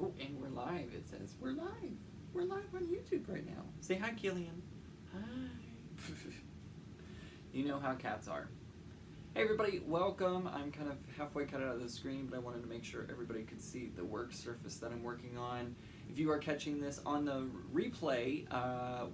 Oh, and we're live. It says we're live. We're live on YouTube right now. Say hi, Killian. Hi. You know how cats are. Hey everybody, welcome. I'm kind of halfway cut out of the screen, but I wanted to make sure everybody could see the work surface that I'm working on. If you are catching this on the replay,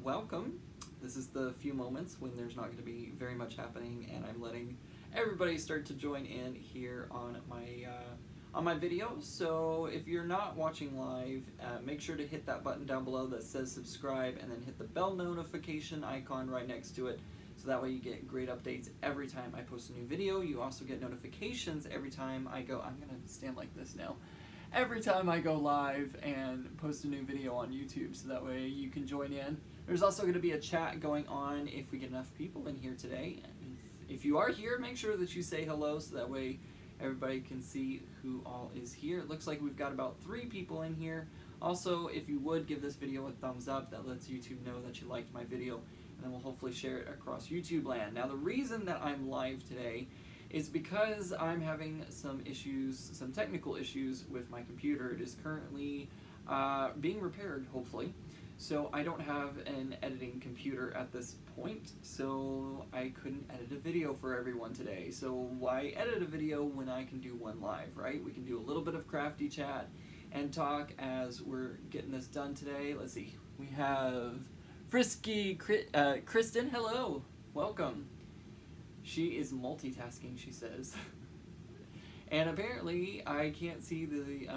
welcome. This is the few moments when there's not going to be very much happening, and I'm letting everybody start to join in here on my video. So if you're not watching live, make sure to hit that button down below that says subscribe, and then hit the bell notification icon right next to it. So that way you get great updates every time I post a new video. You also get notifications every time I go, I'm going to stand like this now, every time I go live and post a new video on YouTube, so that way you can join in. There's also going to be a chat going on if we get enough people in here today. And if you are here, make sure that you say hello, so that way everybody can see who all is here. It looks like we've got about 3 people in here. Also, if you would give this video a thumbs up, that lets YouTube know that you liked my video, and then we'll hopefully share it across YouTube land. Now, the reason that I'm live today is because I'm having some issues, some technical issues with my computer. It is currently being repaired, hopefully. So I don't have an editing computer at this point, so I couldn't edit a video for everyone today. So why edit a video when I can do one live, right? We can do a little bit of crafty chat and talk as we're getting this done today. Let's see, we have Frisky Kristen, hello, welcome. She is multitasking, she says. And apparently I can't see the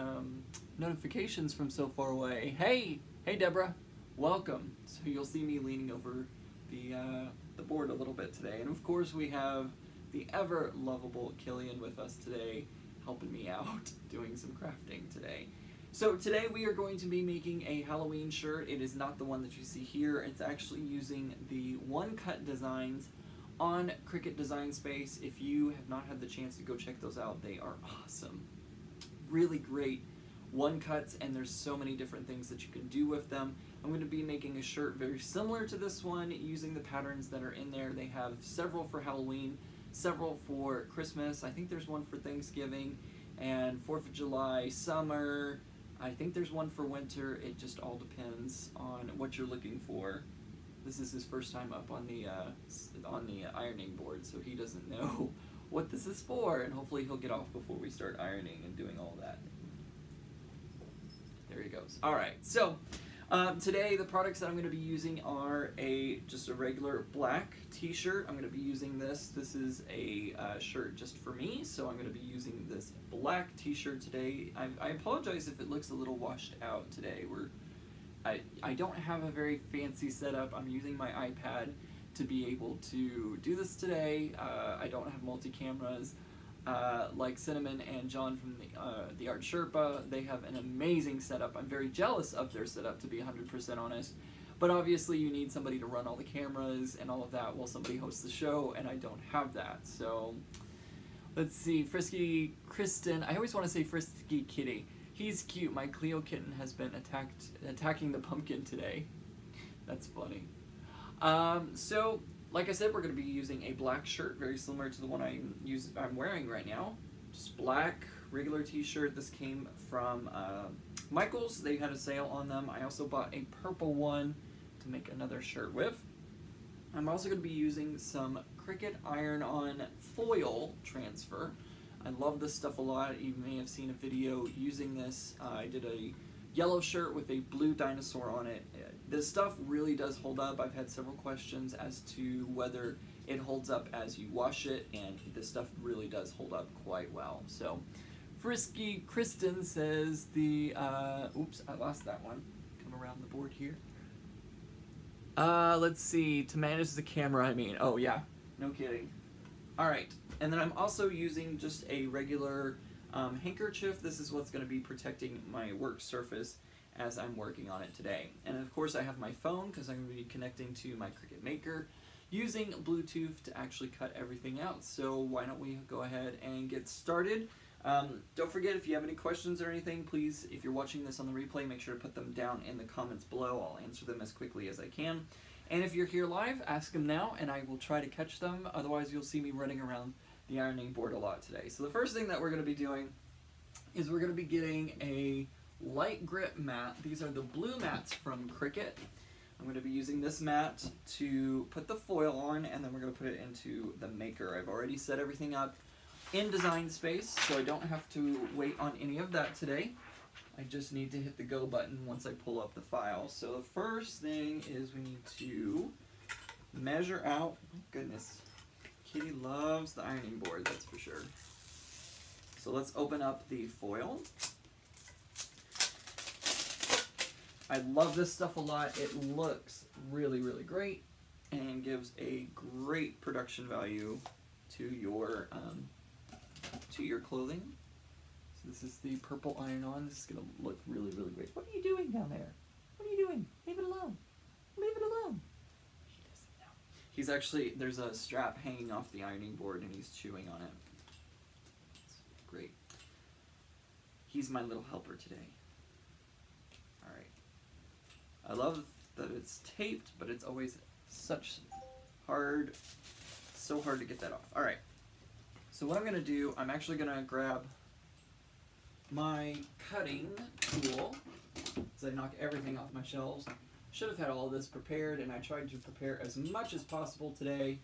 notifications from so far away. Hey Deborah, welcome. So you'll see me leaning over the board a little bit today. And of course we have the ever lovable Killian with us today, helping me out, doing some crafting today. So today we are going to be making a Halloween shirt. It is not the one that you see here. It's actually using the one-cut designs on Cricut Design Space. If you have not had the chance to go check those out, they are awesome. Really great one-cuts, and there's so many different things that you can do with them. I'm going to be making a shirt very similar to this one, using the patterns that are in there. They have several for Halloween, several for Christmas. I think there's one for Thanksgiving, and 4th of July, summer. I think there's one for winter. It just all depends on what you're looking for. This is his first time up on the ironing board, so he doesn't know what this is for, and hopefully he'll get off before we start ironing and doing all that. There he goes. All right, so today the products that I'm going to be using are just a regular black t-shirt. I'm going to be using this. This is a shirt just for me, so I'm going to be using this black t-shirt today. I apologize if it looks a little washed out today. I don't have a very fancy setup. I'm using my iPad to be able to do this today. I don't have multi-cameras. Like Cinnamon and John from the Art Sherpa, they have an amazing setup. I'm very jealous of their setup, to be 100% honest. But obviously you need somebody to run all the cameras and all of that while somebody hosts the show, and I don't have that. So let's see, Frisky Kristen, I always want to say Frisky Kitty. He's cute. My Cleo kitten has been attacking the pumpkin today. That's funny. So like I said, we're going to be using a black shirt, very similar to the one I'm wearing right now. Just black, regular t-shirt. This came from Michael's. They had a sale on them. I also bought a purple one to make another shirt with. I'm also going to be using some Cricut Iron On foil transfer. I love this stuff a lot. You may have seen a video using this. I did a yellow shirt with a blue dinosaur on it. This stuff really does hold up. I've had several questions as to whether it holds up as you wash it, and this stuff really does hold up quite well. So Frisky Kristen says oops, I lost that one. Come around the board here. Let's see, to manage the camera, I mean, oh yeah, no kidding. All right, and then I'm also using just a regular handkerchief. This is what's going to be protecting my work surface as I'm working on it today. And of course I have my phone, because I'm going to be connecting to my Cricut Maker using Bluetooth to actually cut everything out. So why don't we go ahead and get started. Don't forget, if you have any questions or anything, please, if you're watching this on the replay, make sure to put them down in the comments below. I'll answer them as quickly as I can. And if you're here live, ask them now and I will try to catch them. Otherwise you'll see me running around the ironing board a lot today. So the first thing that we're going to be doing is we're going to be getting a light grip mat. These are the blue mats from Cricut. I'm going to be using this mat to put the foil on, and then we're going to put it into the Maker. I've already set everything up in Design Space, so I don't have to wait on any of that today. I just need to hit the go button once I pull up the file. So the first thing is we need to measure out, oh goodness, Kitty loves the ironing board, that's for sure. So let's open up the foil. I love this stuff a lot. It looks really, really great and gives a great production value to your clothing. So this is the purple Iron On. This is gonna look really, really great. What are you doing down there? What are you doing? Leave it alone. Leave it alone. He doesn't know. He's actually, there's a strap hanging off the ironing board and he's chewing on it. It's great. He's my little helper today. All right. I love that it's taped, but it's always so hard to get that off. All right. So what I'm gonna do, I'm actually gonna grab my cutting tool as I knock everything off my shelves. Should have had all this prepared, and I tried to prepare as much as possible today.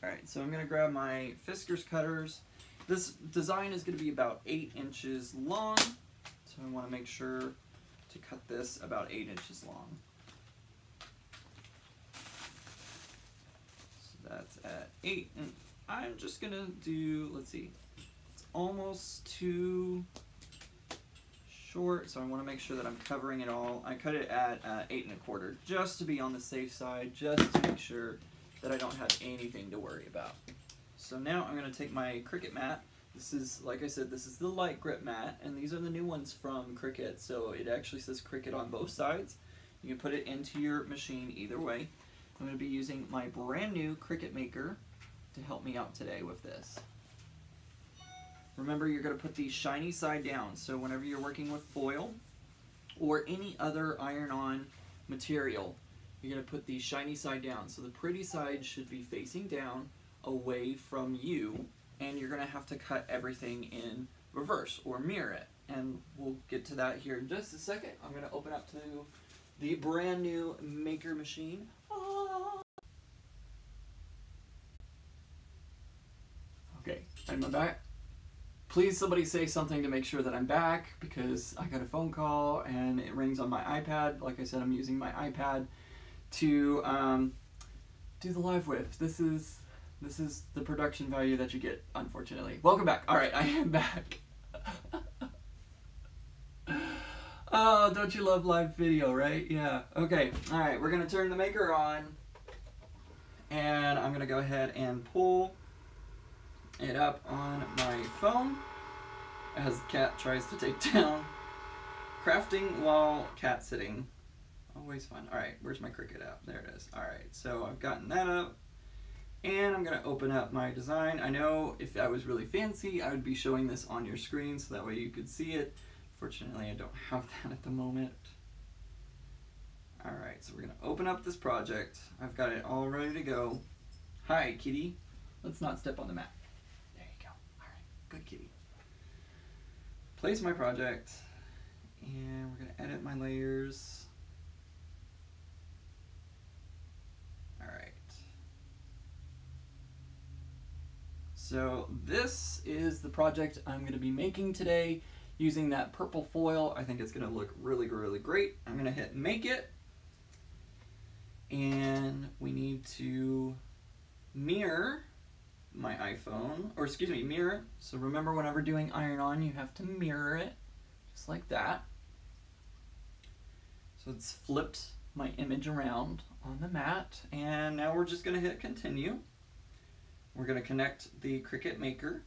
Alright, so I'm going to grab my Fiskars cutters. This design is going to be about 8 inches long, so I want to make sure to cut this about 8 inches long. So that's at 8, and I'm just going to do, let's see, almost too short, so I want to make sure that I'm covering it all. I cut it at 8 1/4 just to be on the safe side, just to make sure that I don't have anything to worry about. So now I'm going to take my Cricut mat. This is, like I said, this is the light grip mat, and these are the new ones from Cricut, so it actually says Cricut on both sides. You can put it into your machine either way. I'm going to be using my brand new Cricut Maker to help me out today with this. Remember, you're going to put the shiny side down, so whenever you're working with foil or any other iron-on material, you're going to put the shiny side down. So the pretty side should be facing down away from you, and you're going to have to cut everything in reverse or mirror it. And we'll get to that here in just a second. I'm going to open up to the brand new Maker machine. Okay, I'm back. Please somebody say something to make sure that I'm back, because I got a phone call and it rings on my iPad. Like I said, I'm using my iPad to do the live with. This is the production value that you get, unfortunately. Welcome back. All right, I am back. Oh, don't you love live video, right? Yeah. Okay. All right, we're gonna turn the Maker on, and I'm gonna go ahead and pull it up on my phone as Cat tries to take down. Crafting while cat sitting. Always fun. Alright, where's my Cricut app? There it is. Alright, so I've gotten that up, and I'm going to open up my design. I know if I was really fancy, I would be showing this on your screen so that way you could see it. Fortunately, I don't have that at the moment. Alright, so we're going to open up this project. I've got it all ready to go. Hi, kitty. Let's not step on the mat. Good kitty. Place my project, and we're going to edit my layers. Alright. So this is the project I'm going to be making today using that purple foil. I think it's going to look really, really great. I'm going to hit Make It, and we need to mirror my iPhone, or excuse me, mirror. So remember, whenever doing Iron On, you have to mirror it, just like that. So it's flipped my image around on the mat, and now we're just going to hit Continue. We're going to connect the Cricut Maker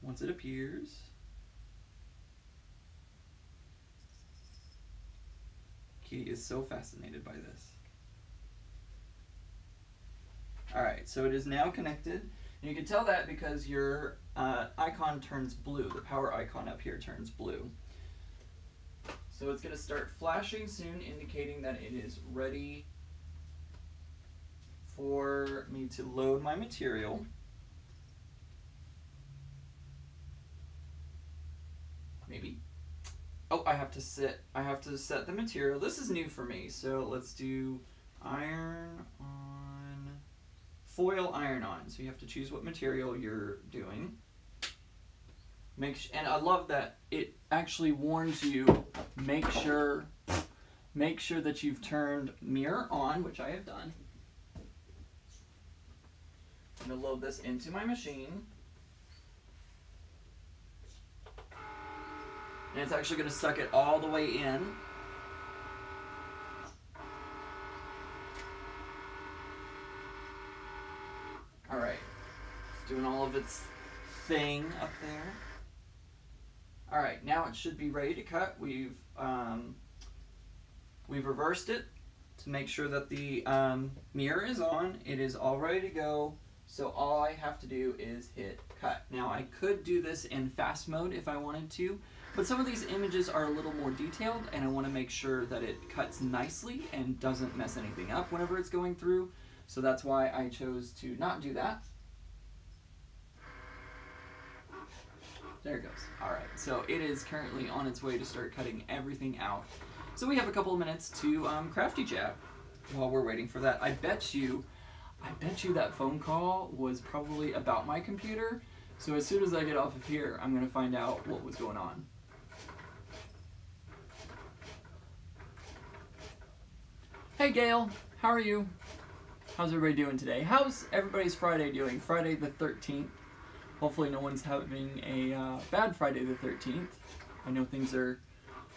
once it appears. Kitty is so fascinated by this. Alright, so it is now connected, and you can tell that because your icon turns blue. The power icon up here turns blue. So it's going to start flashing soon, indicating that it is ready for me to load my material. maybe. Oh, I have to set the material. This is new for me, so let's do iron on, foil iron on. So you have to choose what material you're doing. And I love that it actually warns you, make sure that you've turned mirror on, which I have done. I'm going to load this into my machine. And it's actually going to suck it all the way in. Alright. It's doing all of its thing up there. Alright, now it should be ready to cut. We've reversed it to make sure that the mirror is on. It is all ready to go. So all I have to do is hit cut. Now I could do this in fast mode if I wanted to, but some of these images are a little more detailed and I want to make sure that it cuts nicely and doesn't mess anything up whenever it's going through. So that's why I chose to not do that. There it goes. Alright, so it is currently on its way to start cutting everything out. So we have a couple of minutes to crafty chat while we're waiting for that. I bet you that phone call was probably about my computer. So as soon as I get off of here, I'm going to find out what was going on. Hey Gail, how are you? How's everybody doing today? How's everybody's Friday doing? Friday the 13th. Hopefully no one's having a bad Friday the 13th. I know things are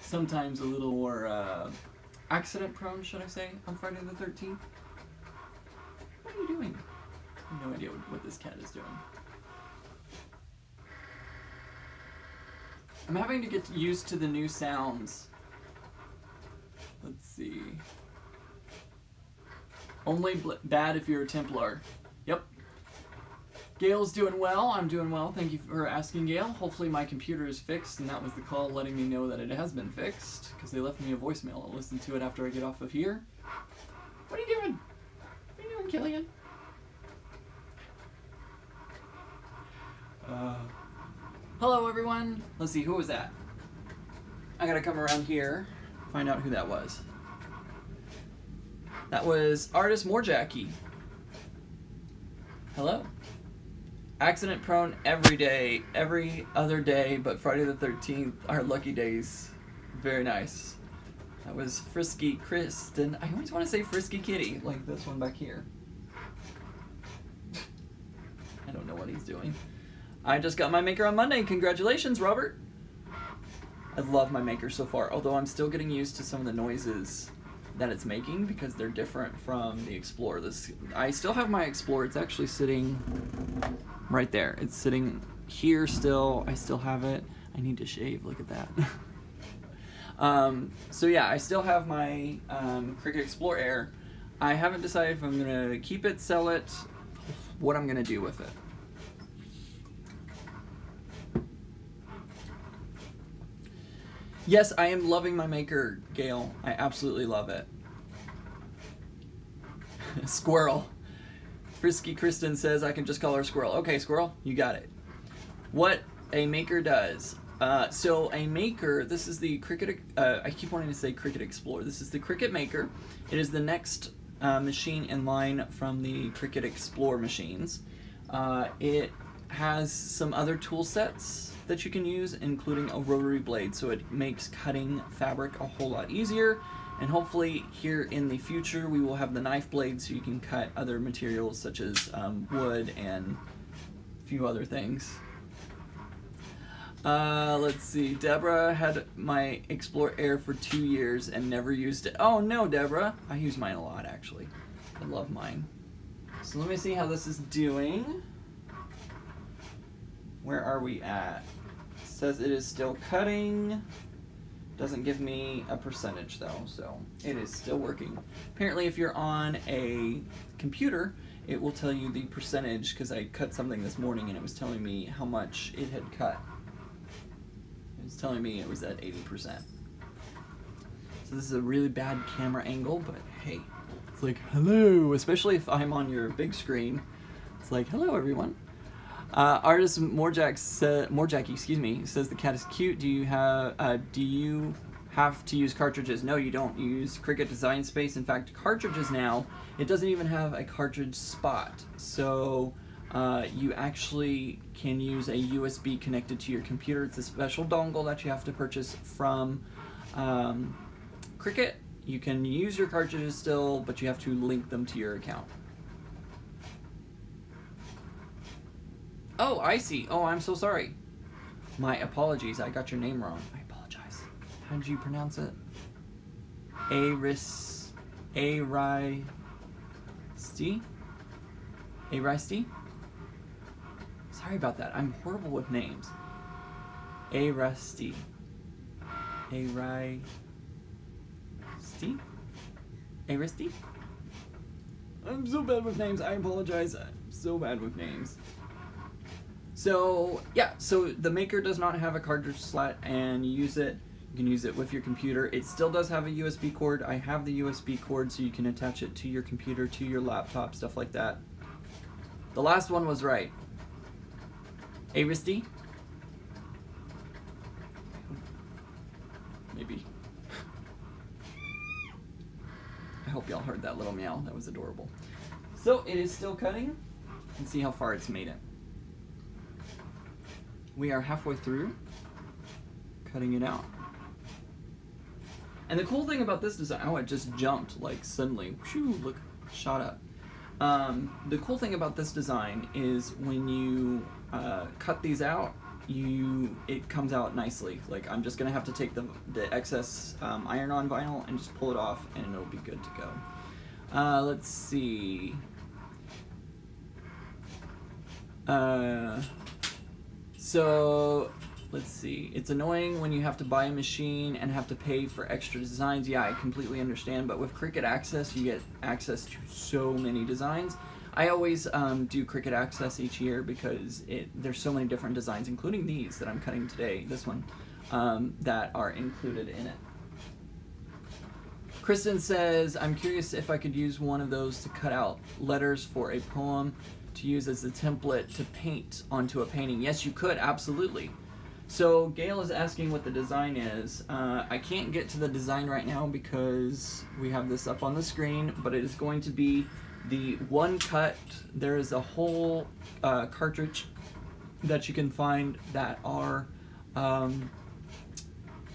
sometimes a little more accident prone, should I say, on Friday the 13th. What are you doing? I have no idea what this cat is doing. I'm having to get used to the new sounds. Let's see. Only bad if you're a Templar. Yep. Gail's doing well. I'm doing well. Thank you for asking, Gail. Hopefully my computer is fixed, and that was the call letting me know that it has been fixed, because they left me a voicemail. I'll listen to it after I get off of here. What are you doing? What are you doing, Killian? Hello, everyone. Let's see, who was that? I gotta come around here, find out who that was. That was Artist Morjackie. Hello. Accident prone every day, every other day, but Friday the 13th, our lucky days. Very nice. That was Frisky Kristen. I always want to say Frisky Kitty, like this one back here. I don't know what he's doing. I just got my Maker on Monday. Congratulations, Robert. I love my Maker so far, although I'm still getting used to some of the noises that it's making because they're different from the Explorer. I still have my Explorer. It's actually sitting right there. It's sitting here still. I still have it. I need to shave. Look at that. So yeah, I still have my Cricut Explorer Air. I haven't decided if I'm going to keep it, sell it, what I'm going to do with it. Yes, I am loving my Maker, Gail. I absolutely love it. Squirrel. Frisky Kristen says I can just call her Squirrel. Okay, Squirrel, you got it. What a Maker does. So a Maker, this is the Cricut, I keep wanting to say Cricut Explorer. This is the Cricut Maker. It is the next machine in line from the Cricut Explorer machines. It has some other tool sets that you can use, including a rotary blade, so it makes cutting fabric a whole lot easier. And hopefully here in the future we will have the knife blade so you can cut other materials such as wood and a few other things. Let's see, Deborah had my Explorer Air for 2 years and never used it. Oh no, Deborah, I use mine a lot actually. I love mine. So let me see how this is doing. Where are we at? It says it is still cutting. Doesn't give me a percentage though, so it is still working. Apparently if you're on a computer, it will tell you the percentage, because I cut something this morning and it was telling me how much it had cut. It was telling me it was at 80%. So this is a really bad camera angle, but hey, it's like, hello, especially if I'm on your big screen. It's like, hello everyone. Artist Morjack, excuse me, says the cat is cute. Do you have to use cartridges? No, you don't. You use Cricut Design Space. In fact, cartridges now, it doesn't even have a cartridge spot. So you actually can use a USB connected to your computer. It's a special dongle that you have to purchase from Cricut. You can use your cartridges still, but you have to link them to your account. Oh, I see. Oh, I'm so sorry. My apologies. I got your name wrong. I apologize. How did you pronounce it? Aristi? Aristi? Sorry about that. I'm horrible with names. Aristi. Aristi? I'm so bad with names. I apologize. I'm so bad with names. So yeah, so the Maker does not have a cartridge slot, and you can use it with your computer. It still does have a USB cord. I have the USB cord so you can attach it to your computer, to your laptop, stuff like that. The last one was right. Aristi? Maybe. I hope y'all heard that little meow. That was adorable. So it is still cutting. And see how far it's made it. We are halfway through cutting it out. And the cool thing about this design, oh, it just jumped like suddenly, whew, look, shot up. The cool thing about this design is when you cut these out, it comes out nicely. Like, I'm just gonna have to take the excess Iron On vinyl and just pull it off, and it'll be good to go. Let's see. So let's see. It's annoying when you have to buy a machine and have to pay for extra designs. Yeah, I completely understand. But with Cricut Access, you get access to so many designs. I always do Cricut Access each year because there's so many different designs, including these that I'm cutting today, this one, that are included in it. Kristen says, I'm curious if I could use one of those to cut out letters for a poem to use as a template to paint onto a painting. Yes, you could, absolutely. So Gail is asking what the design is. I can't get to the design right now because we have this up on the screen, but it is going to be the one cut. There is a whole cartridge that you can find that are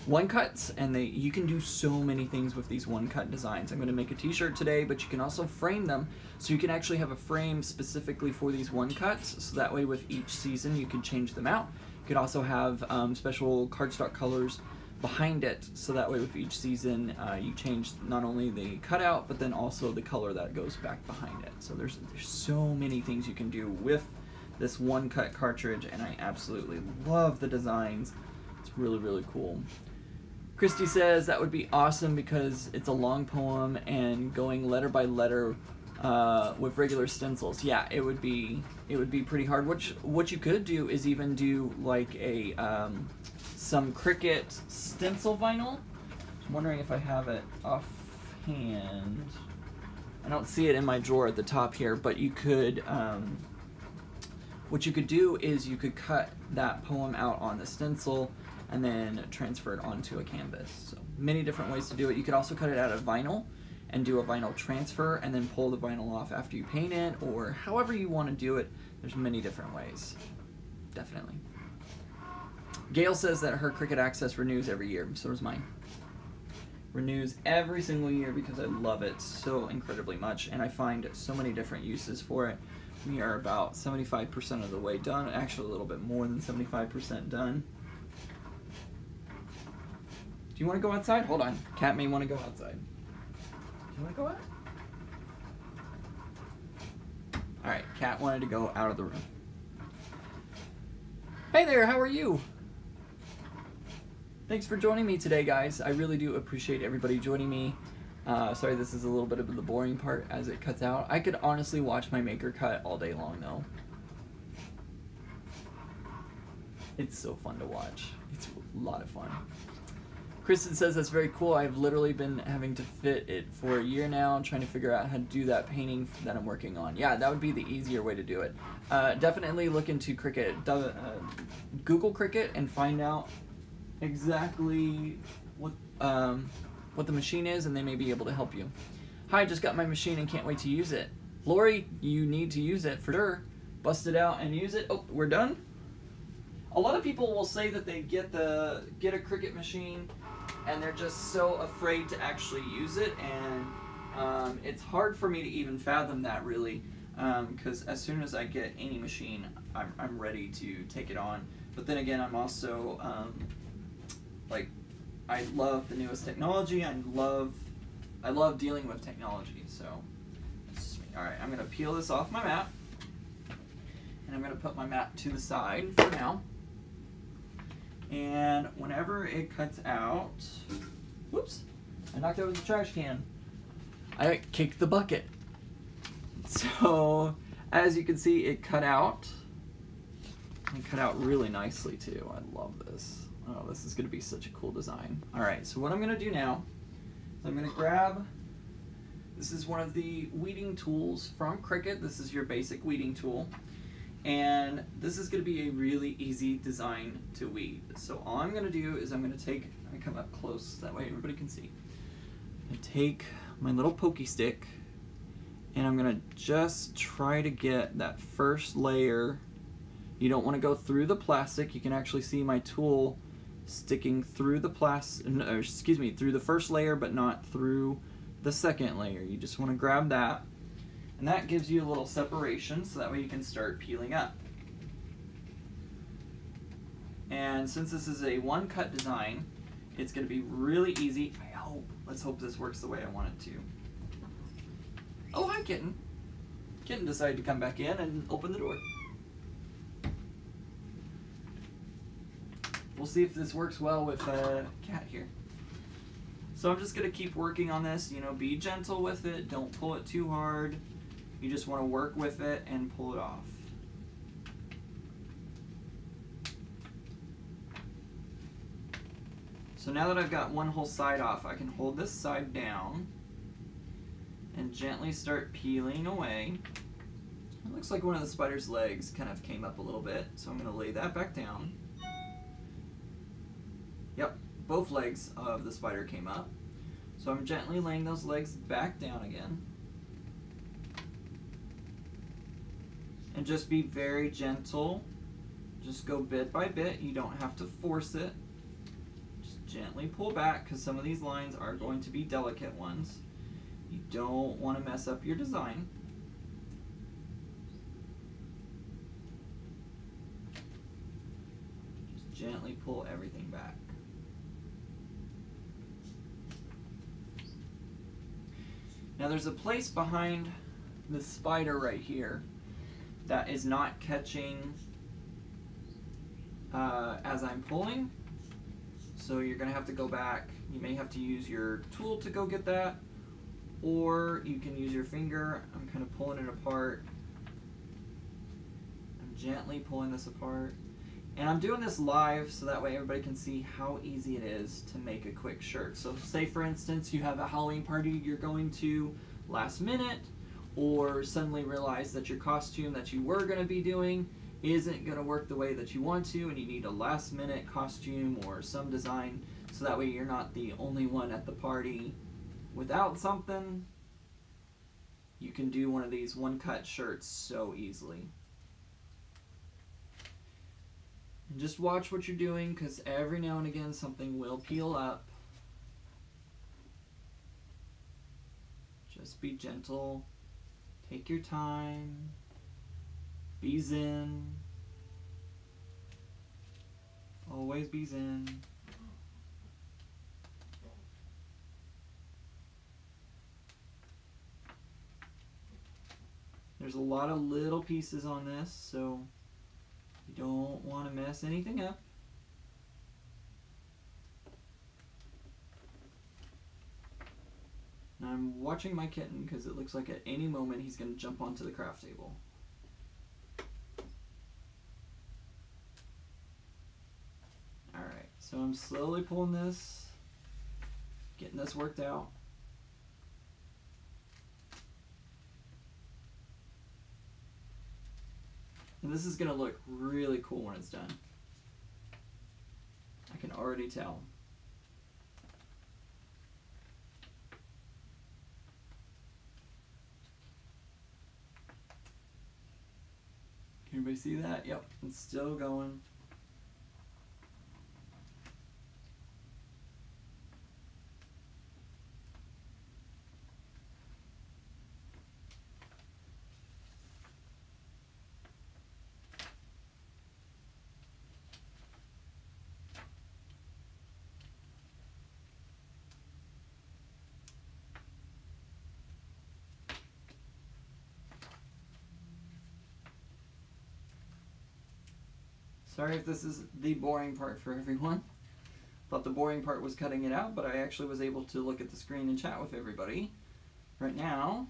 one cuts, and you can do so many things with these one cut designs. I'm going to make a t-shirt today, but you can also frame them, so you can actually have a frame specifically for these one cuts, so that way with each season you can change them out. You could also have special cardstock colors behind it, so that way with each season you change not only the cutout, but then also the color that goes back behind it. So there's so many things you can do with this one cut cartridge, and I absolutely love the designs. It's really, really cool. Christy says that would be awesome because it's a long poem, and going letter by letter with regular stencils, yeah, it would be pretty hard. What you could do is even do like a some Cricut stencil vinyl. I'm wondering if I have it offhand. I don't see it in my drawer at the top here, but you could. What you could do is you could cut that poem out on the stencil and then transfer it onto a canvas. So many different ways to do it. You could also cut it out of vinyl and do a vinyl transfer and then pull the vinyl off after you paint it, or however you want to do it. There's many different ways, definitely. Gail says that her Cricut Access renews every year, so does mine. Renews every single year because I love it so incredibly much, and I find so many different uses for it. We are about 75% of the way done, actually a little bit more than 75% done. Do you want to go outside? Hold on. Cat may want to go outside. Do you want to go out? Alright, Cat wanted to go out of the room. Hey there, how are you? Thanks for joining me today, guys. I really do appreciate everybody joining me. Sorry, this is a little bit of the boring part as it cuts out. I could honestly watch my Maker cut all day long, though. It's so fun to watch. It's a lot of fun. Kristen says that's very cool. I've literally been having to fit it for a year now, trying to figure out how to do that painting that I'm working on. Yeah, that would be the easier way to do it. Definitely look into Cricut. Google Cricut and find out exactly what the machine is, and they may be able to help you. Hi, just got my machine and can't wait to use it. Lori, you need to use it for sure. Bust it out and use it. Oh, we're done? A lot of people will say that they get a Cricut machine and they're just so afraid to actually use it, and it's hard for me to even fathom that, really, because as soon as I get any machine, I'm ready to take it on. But then again, I'm also like, I love the newest technology. I love dealing with technology. So, all right, I'm gonna peel this off my mat, and I'm gonna put my mat to the side for now. And whenever it cuts out, whoops, I knocked over the trash can. I kicked the bucket. So, as you can see, it cut out. It cut out really nicely too. I love this. Oh, this is gonna be such a cool design. All right, so what I'm gonna do now is I'm gonna grab, this is one of the weeding tools from Cricut. This is your basic weeding tool. And this is going to be a really easy design to weed. So all I'm going to do is I'm going to come up close, that way everybody can see. I'm going to take my little pokey stick, and I'm going to just try to get that first layer. You don't want to go through the plastic. You can actually see my tool sticking through the through the first layer, but not through the second layer. You just want to grab that. And that gives you a little separation, so that way you can start peeling up. And since this is a one-cut design, it's going to be really easy. I hope. Let's hope this works the way I want it to. Oh, hi, Kitten. Kitten decided to come back in and open the door. We'll see if this works well with Cat here. So I'm just going to keep working on this. You know, be gentle with it. Don't pull it too hard. You just want to work with it and pull it off. So now that I've got one whole side off, I can hold this side down and gently start peeling away. It looks like one of the spider's legs kind of came up a little bit, so I'm going to lay that back down. Yep, both legs of the spider came up. So I'm gently laying those legs back down again. And just be very gentle. Just go bit by bit. You don't have to force it. Just gently pull back, because some of these lines are going to be delicate ones. You don't want to mess up your design. Just gently pull everything back. Now there's a place behind the spider right here that is not catching as I'm pulling, so you're gonna have to go back. You may have to use your tool to go get that, or you can use your finger. I'm kind of pulling it apart. I'm gently pulling this apart, and I'm doing this live so that way everybody can see how easy it is to make a quick shirt. So say for instance you have a Halloween party you're going to last minute, or suddenly realize that your costume that you were going to be doing isn't going to work the way that you want to, and you need a last minute costume or some design, so that way you're not the only one at the party without something. You can do one of these one-cut shirts so easily. And just watch what you're doing, because every now and again something will peel up. Just be gentle. Take your time, be zen, always be zen. There's a lot of little pieces on this, so you don't want to mess anything up. And I'm watching my kitten because it looks like at any moment he's going to jump onto the craft table. Alright, so I'm slowly pulling this getting this worked out. And this is going to look really cool when it's done. I can already tell. Can everybody see that? Yep, it's still going. Sorry if this is the boring part for everyone. Thought the boring part was cutting it out, but I actually was able to look at the screen and chat with everybody. Right now,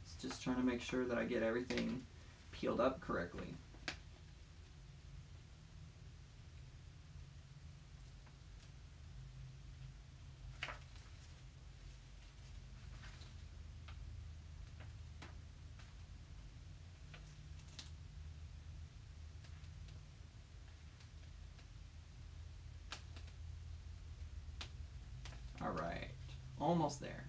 it's just trying to make sure that I get everything peeled up correctly. All right, almost there.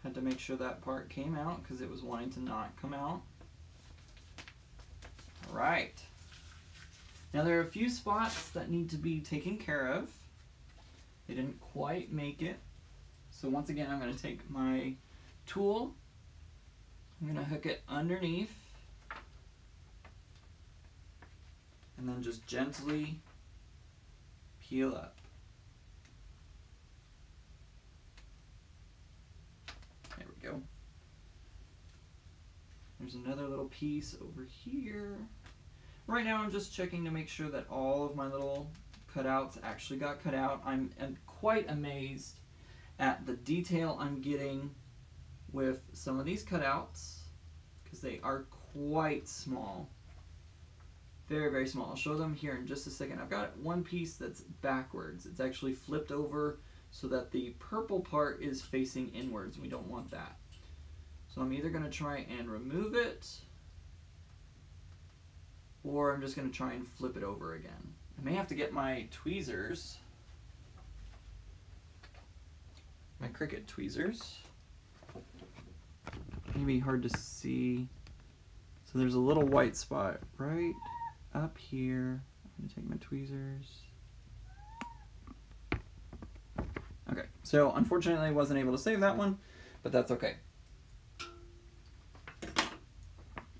Had to make sure that part came out because it was wanting to not come out. All right. Now there are a few spots that need to be taken care of. They didn't quite make it. So once again, I'm going to take my tool. I'm going to hook it underneath and then just gently peel up. There we go. There's another little piece over here. Right now I'm just checking to make sure that all of my little cutouts actually got cut out. I'm quite amazed at the detail I'm getting with some of these cutouts because they are quite small. Very, very small. I'll show them here in just a second. I've got one piece that's backwards. It's actually flipped over so that the purple part is facing inwards. We don't want that. So I'm either going to try and remove it, or I'm just going to try and flip it over again. I may have to get my tweezers, my Cricut tweezers. Maybe hard to see. So there's a little white spot right up here. I'm gonna take my tweezers. Okay, so unfortunately I wasn't able to save that one, but that's okay.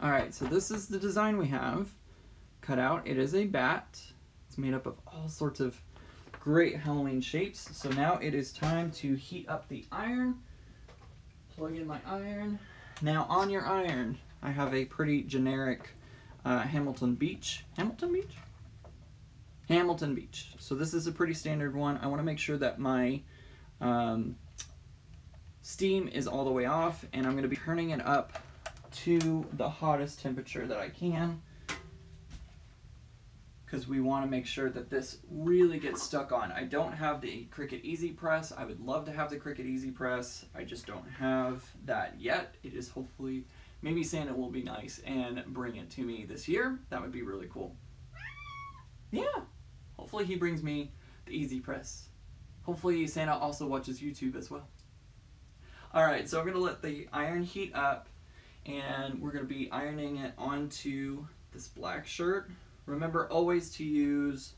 Alright, so this is the design we have cut out. It is a bat. It's made up of all sorts of great Halloween shapes. So now it is time to heat up the iron. Plug in my iron. Now on your iron, I have a pretty generic Hamilton Beach. Hamilton Beach? Hamilton Beach. So this is a pretty standard one. I want to make sure that my steam is all the way off, and I'm going to be turning it up to the hottest temperature that I can, because we want to make sure that this really gets stuck on. I don't have the Cricut Easy Press. I would love to have the Cricut Easy Press. I just don't have that yet. It is hopefully, maybe Santa will be nice and bring it to me this year. That would be really cool. Yeah, hopefully he brings me the Easy Press. Hopefully Santa also watches YouTube as well. All right, so I'm gonna let the iron heat up, and we're gonna be ironing it onto this black shirt. Remember always to use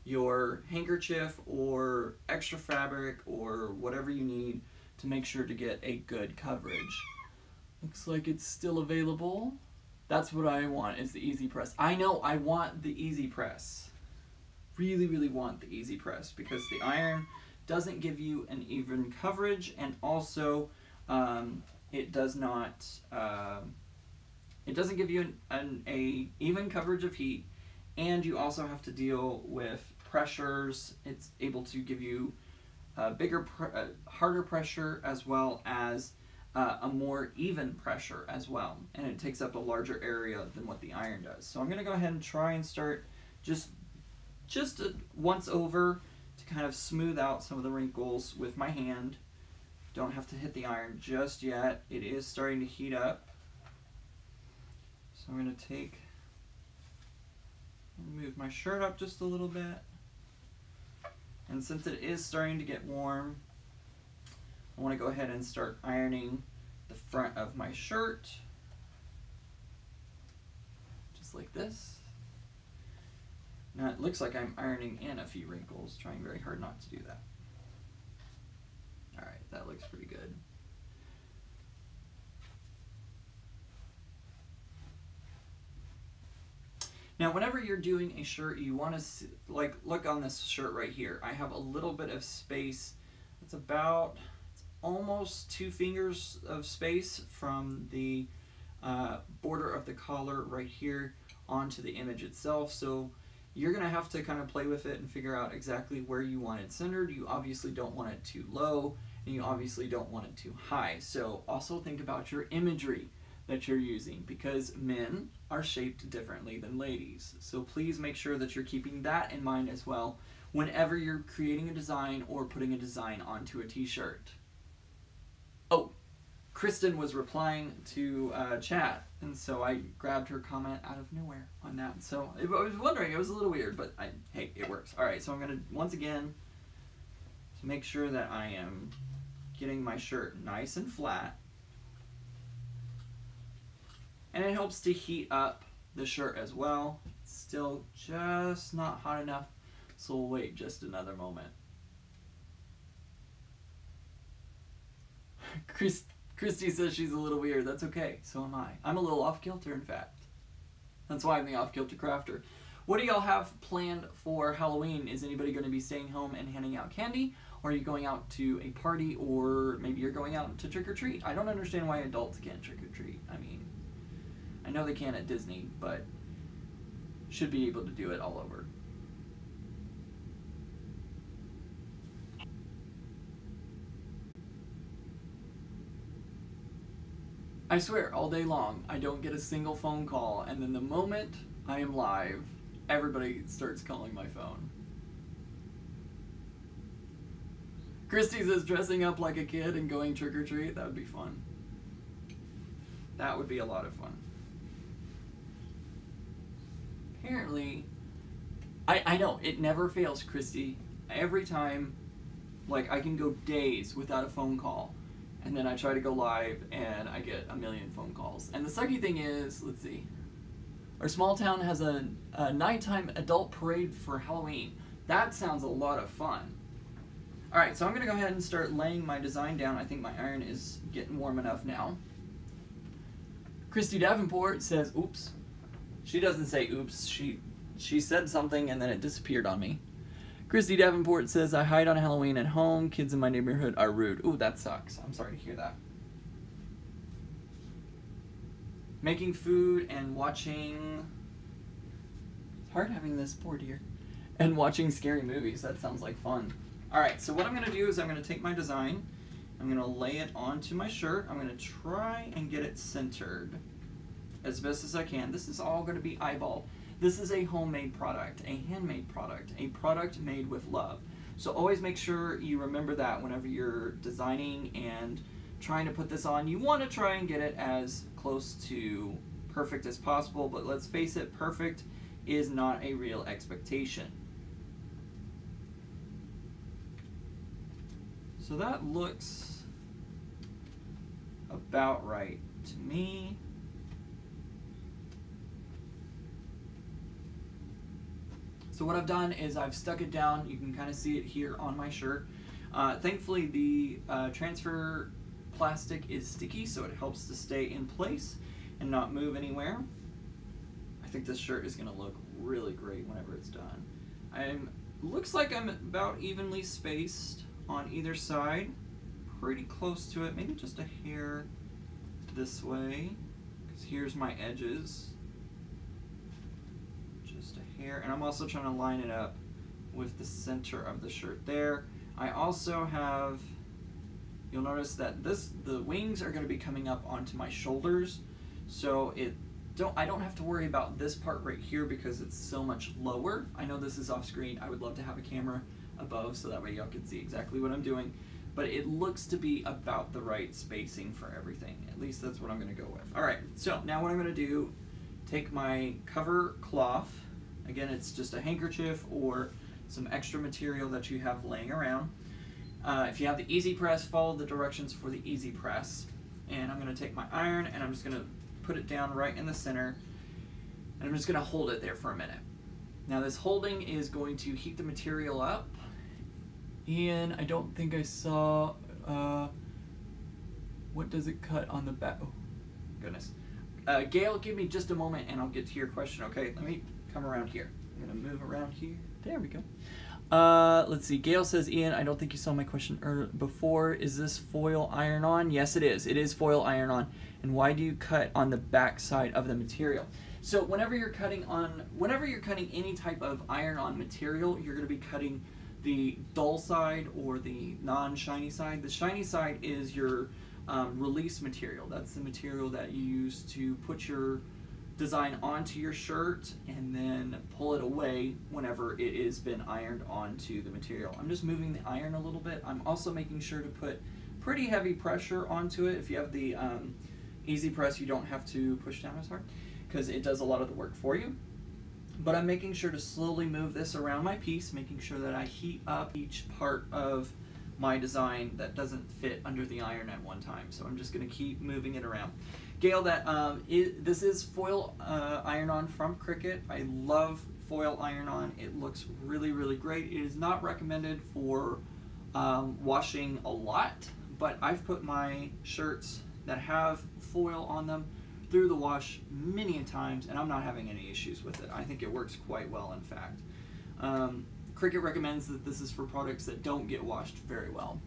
your handkerchief or extra fabric or whatever you need to make sure to get a good coverage. Looks like it's still available. That's what I want, is the Easy Press. I know I want the Easy Press. Really, really want the Easy Press because the iron doesn't give you an even coverage, and also it doesn't give you an even coverage of heat, and you also have to deal with pressures. It's able to give you bigger, harder pressure, as well as a more even pressure as well, and it takes up a larger area than what the iron does. So I'm going to go ahead and try and start just once over to kind of smooth out some of the wrinkles with my hand. Don't have to hit the iron just yet. It is starting to heat up. So I'm going to move my shirt up just a little bit. And since it is starting to get warm, I want to go ahead and start ironing the front of my shirt. Just like this. Now it looks like I'm ironing in a few wrinkles, trying very hard not to do that. Alright, that looks pretty good. Now whenever you're doing a shirt, you want to like look on this shirt right here. I have a little bit of space. It's almost 2 fingers of space from the border of the collar right here onto the image itself. So you're going to have to kind of play with it and figure out exactly where you want it centered. You obviously don't want it too low, and you obviously don't want it too high. So also think about your imagery that you're using, because men are shaped differently than ladies. So please make sure that you're keeping that in mind as well whenever you're creating a design or putting a design onto a t-shirt. Oh, Kristen was replying to chat, and so I grabbed her comment out of nowhere on that. So I was wondering, it was a little weird, but hey, it works. All right, so I'm gonna, once again, to make sure that I am getting my shirt nice and flat. And it helps to heat up the shirt as well. It's still just not hot enough, so we'll wait just another moment. Christy says she's a little weird. That's okay. So am I. I'm a little off kilter, in fact. That's why I'm the off kilter crafter. What do y'all have planned for Halloween? Is anybody going to be staying home and handing out candy? Or are you going out to a party? Or maybe you're going out to trick or treat? I don't understand why adults can't trick or treat. I mean, I know they can at Disney, but should be able to do it all over. I swear, all day long, I don't get a single phone call, and then the moment I am live, everybody starts calling my phone. Christy says dressing up like a kid and going trick-or-treat, that would be fun. That would be a lot of fun. Apparently, I know, it never fails, Christy. Every time, like, I can go days without a phone call. And then I try to go live, and I get a million phone calls. And the sucky thing is, let's see, our small town has a nighttime adult parade for Halloween. That sounds a lot of fun. Alright, so I'm going to go ahead and start laying my design down. I think my iron is getting warm enough now. Christy Davenport says, oops. She doesn't say oops. She said something, and then it disappeared on me. Christy Davenport says, I hide on Halloween at home. Kids in my neighborhood are rude. Ooh, that sucks. I'm sorry to hear that. Making food and watching... It's hard having this board here. And watching scary movies. That sounds like fun. Alright, so what I'm going to do is I'm going to take my design. I'm going to lay it onto my shirt. I'm going to try and get it centered as best as I can. This is all going to be eyeball. This is a homemade product, a handmade product, a product made with love. So always make sure you remember that whenever you're designing and trying to put this on. You want to try and get it as close to perfect as possible, but let's face it, perfect is not a real expectation. So that looks about right to me. So what I've done is I've stuck it down. You can kind of see it here on my shirt. Thankfully, the transfer plastic is sticky, so it helps to stay in place and not move anywhere. I think this shirt is going to look really great whenever it's done. Looks like I'm about evenly spaced on either side. Pretty close to it, maybe just a hair this way, because here's my edges. Here, and I'm also trying to line it up with the center of the shirt there. I also have you'll notice that the wings are going to be coming up onto my shoulders, so I don't have to worry about this part right here because it's so much lower. I know this is off screen. I would love to have a camera above so that way y'all can see exactly what I'm doing, but it looks to be about the right spacing for everything. At least that's what I'm going to go with. All right, so now what I'm going to do, take my cover cloth. Again, it's just a handkerchief or some extra material that you have laying around. If you have the Easy Press, follow the directions for the Easy Press. And I'm going to take my iron and I'm just going to put it down right in the center. And I'm just going to hold it there for a minute. Now this holding is going to heat the material up. And I don't think I saw, what does it cut on the back? Oh, goodness. Gail, give me just a moment and I'll get to your question, okay? Let me come around here. I'm going to move around here. There we go. Let's see. Gail says, Ian, I don't think you saw my question before. Is this foil iron-on? Yes, it is. It is foil iron-on. And why do you cut on the back side of the material? So whenever you're cutting any type of iron-on material, you're going to be cutting the dull side or the non-shiny side. The shiny side is your release material. That's the material that you use to put your design onto your shirt and then pull it away whenever it has been ironed onto the material. I'm just moving the iron a little bit. I'm also making sure to put pretty heavy pressure onto it. If you have the Easy Press, you don't have to push down as hard because it does a lot of the work for you. But I'm making sure to slowly move this around my piece, making sure that I heat up each part of my design that doesn't fit under the iron at one time. So I'm just going to keep moving it around. Gail, this is foil iron-on from Cricut. I love foil iron-on. It looks really, really great. It is not recommended for washing a lot, but I've put my shirts that have foil on them through the wash many times, and I'm not having any issues with it. I think it works quite well, in fact. Cricut recommends that this is for products that don't get washed very well.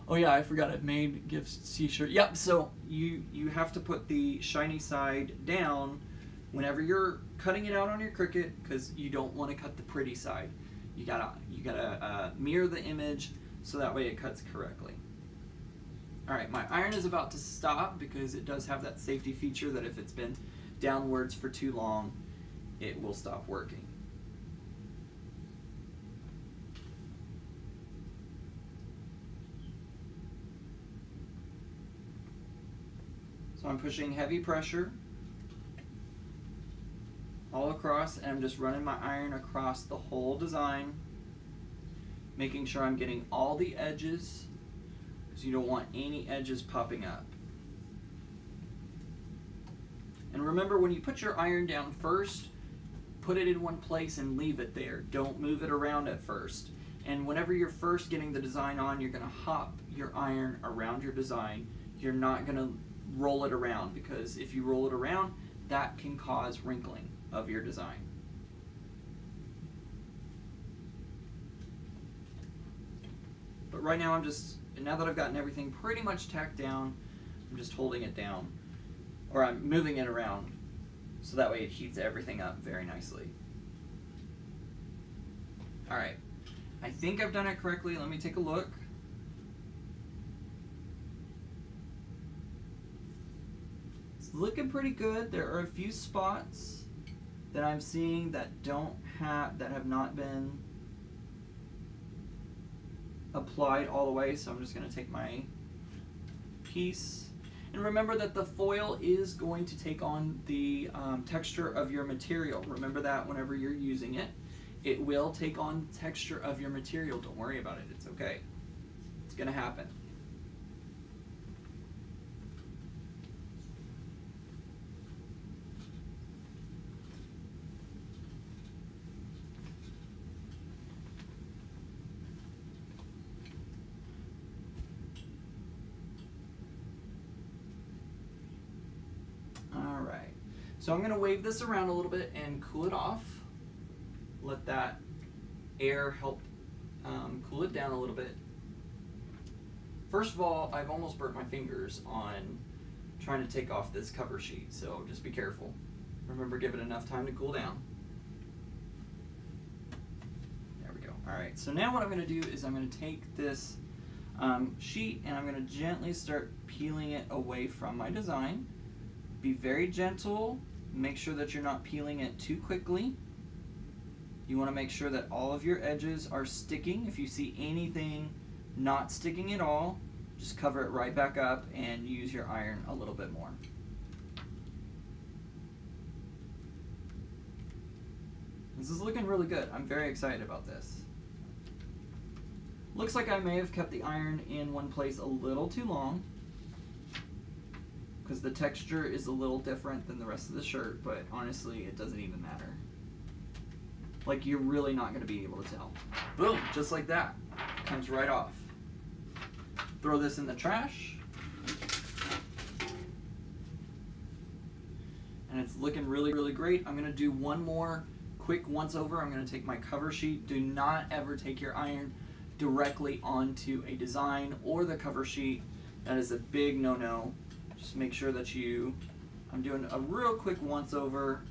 Oh yeah, I forgot I've made gifts t-shirt. Yep, so you have to put the shiny side down whenever you're cutting it out on your Cricut because you don't want to cut the pretty side. You gotta mirror the image so that way it cuts correctly. Alright, my iron is about to stop because it does have that safety feature that if it's been downwards for too long, it will stop working. So I'm pushing heavy pressure all across and I'm just running my iron across the whole design, making sure I'm getting all the edges because you don't want any edges popping up. And remember, when you put your iron down first, put it in one place and leave it there. Don't move it around at first. And whenever you're first getting the design on, you're going to hop your iron around your design. You're not going to roll it around because if you roll it around, that can cause wrinkling of your design. But right now now that I've gotten everything pretty much tacked down, I'm just holding it down, or I'm moving it around so that way it heats everything up very nicely. Alright, I think I've done it correctly. Let me take a look. It's looking pretty good. There are a few spots that I'm seeing that have not been applied all the way, so I'm just going to take my piece. And remember that the foil is going to take on the texture of your material. Remember that whenever you're using it. It will take on the texture of your material. Don't worry about it. It's okay. It's going to happen. So I'm going to wave this around a little bit and cool it off. Let that air help cool it down a little bit. First of all, I've almost burnt my fingers on trying to take off this cover sheet, so just be careful. Remember, give it enough time to cool down. There we go. Alright, so now what I'm going to do is I'm going to take this sheet, and I'm going to gently start peeling it away from my design. Be very gentle. Make sure that you're not peeling it too quickly. You want to make sure that all of your edges are sticking. If you see anything not sticking at all, just cover it right back up and use your iron a little bit more. This is looking really good. I'm very excited about this. Looks like I may have kept the iron in one place a little too long because the texture is a little different than the rest of the shirt, but honestly, it doesn't even matter. Like, you're really not going to be able to tell. Boom, just like that. Comes right off. Throw this in the trash. And it's looking really, really great. I'm going to do one more quick once over. I'm going to take my cover sheet. Do not ever take your iron directly onto a design or the cover sheet. That is a big no-no. Just make sure that I'm doing a real quick once over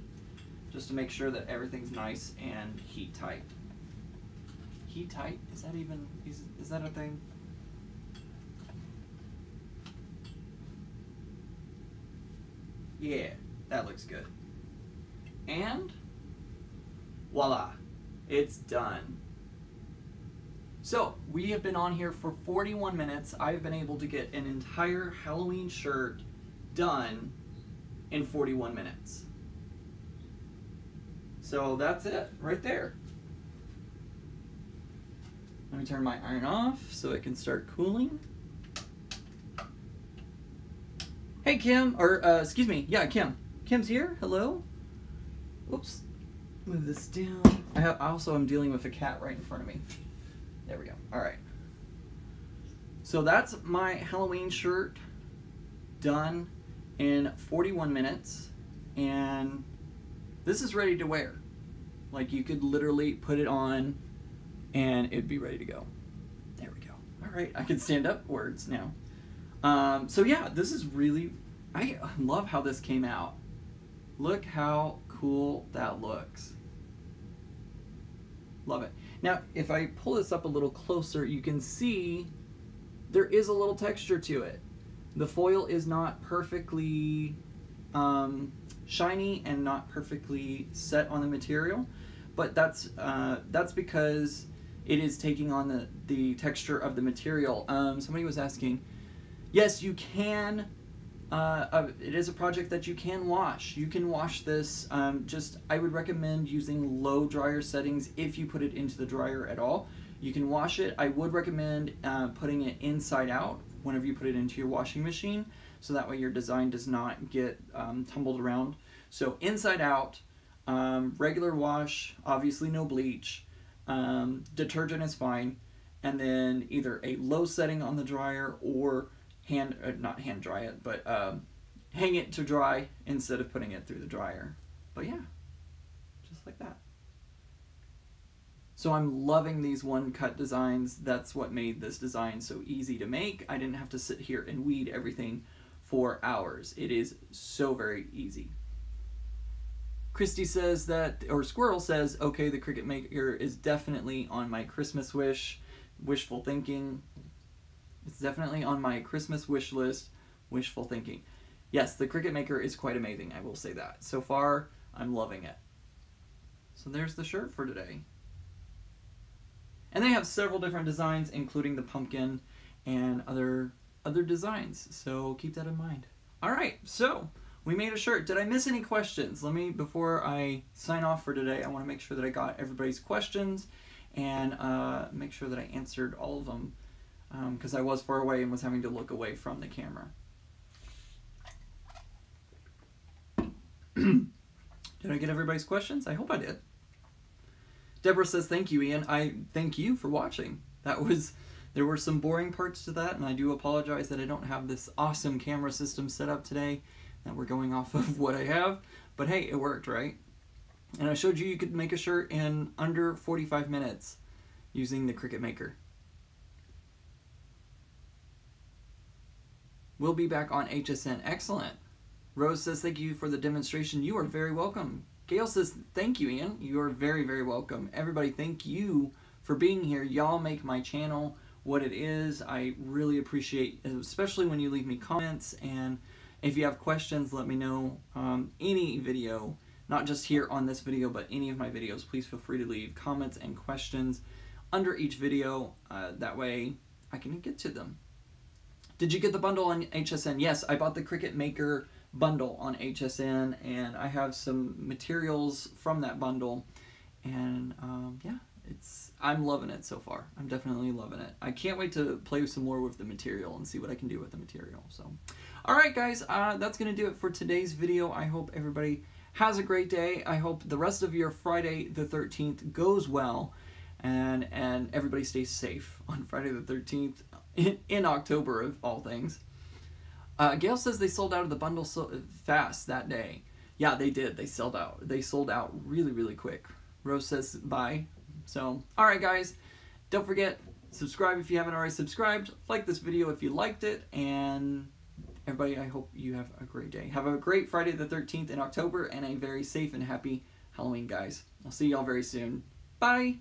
just to make sure that everything's nice and heat tight. Heat tight? Is that even, is that a thing? Yeah, that looks good. And voila, it's done. So we have been on here for 41 minutes. I've been able to get an entire Halloween shirt done in 41 minutes. So that's it right there. Let me turn my iron off so it can start cooling. Hey Kim, or excuse me, yeah, Kim. Kim's here, hello. Oops, move this down. I also am dealing with a cat right in front of me. There we go, all right. So that's my Halloween shirt done in 41 minutes, and this is ready to wear. Like, you could literally put it on and it'd be ready to go. There we go. All right, I can stand upwards now. So yeah, this is really, I love how this came out. Look how cool that looks. Love it. Now, if I pull this up a little closer, you can see there is a little texture to it. The foil is not perfectly shiny and not perfectly set on the material, but that's because it is taking on the texture of the material. Somebody was asking, yes, you can. It is a project that you can wash. You can wash this. I would recommend using low dryer settings if you put it into the dryer at all. You can wash it. I would recommend putting it inside out whenever you put it into your washing machine, so that way your design does not get tumbled around. So inside out, regular wash, obviously no bleach, detergent is fine, and then either a low setting on the dryer or not hand dry it, but hang it to dry instead of putting it through the dryer. But yeah, just like that. So I'm loving these one-cut designs. That's what made this design so easy to make. I didn't have to sit here and weed everything for hours. It is so very easy. Christy says that, or Squirrel says, okay, the Cricut Maker is definitely on my Christmas wish. Wishful thinking. It's definitely on my Christmas wish list. Wishful thinking. Yes, the Cricut Maker is quite amazing, I will say that. So far, I'm loving it. So there's the shirt for today. And they have several different designs, including the pumpkin and other designs. So keep that in mind. All right, so we made a shirt. Did I miss any questions? Before I sign off for today, I want to make sure that I got everybody's questions and make sure that I answered all of them, because I was far away and was having to look away from the camera. Did I get everybody's questions? I hope I did. Deborah says, thank you, Ian. I thank you for watching. There were some boring parts to that, and I do apologize that I don't have this awesome camera system set up today, that we're going off of what I have. But hey, it worked, right? And I showed you could make a shirt in under 45 minutes using the Cricut Maker. We'll be back on HSN. Excellent. Rose says, thank you for the demonstration. You are very welcome. Gail says, thank you, Ian. You are very, very welcome. Everybody, thank you for being here. Y'all make my channel what it is. I really appreciate, especially when you leave me comments, and if you have questions, let me know. Any video, not just here on this video, but any of my videos, please feel free to leave comments and questions under each video. That way I can get to them. Did you get the bundle on HSN? Yes, I bought the Cricut Maker bundle on HSN, and I have some materials from that bundle, and yeah, I'm loving it so far. I'm definitely loving it. I can't wait to play some more with the material and see what I can do with the material. So, alright guys, that's going to do it for today's video. I hope everybody has a great day. I hope the rest of your Friday the 13th goes well, and everybody stays safe on Friday the 13th in October, of all things. Gail says they sold out of the bundle so fast that day. Yeah, they did. They sold out. They sold out really, really quick. Rose says bye. So, alright guys, don't forget, subscribe if you haven't already subscribed, like this video if you liked it, and everybody, I hope you have a great day. Have a great Friday the 13th in October, and a very safe and happy Halloween, guys. I'll see y'all very soon. Bye!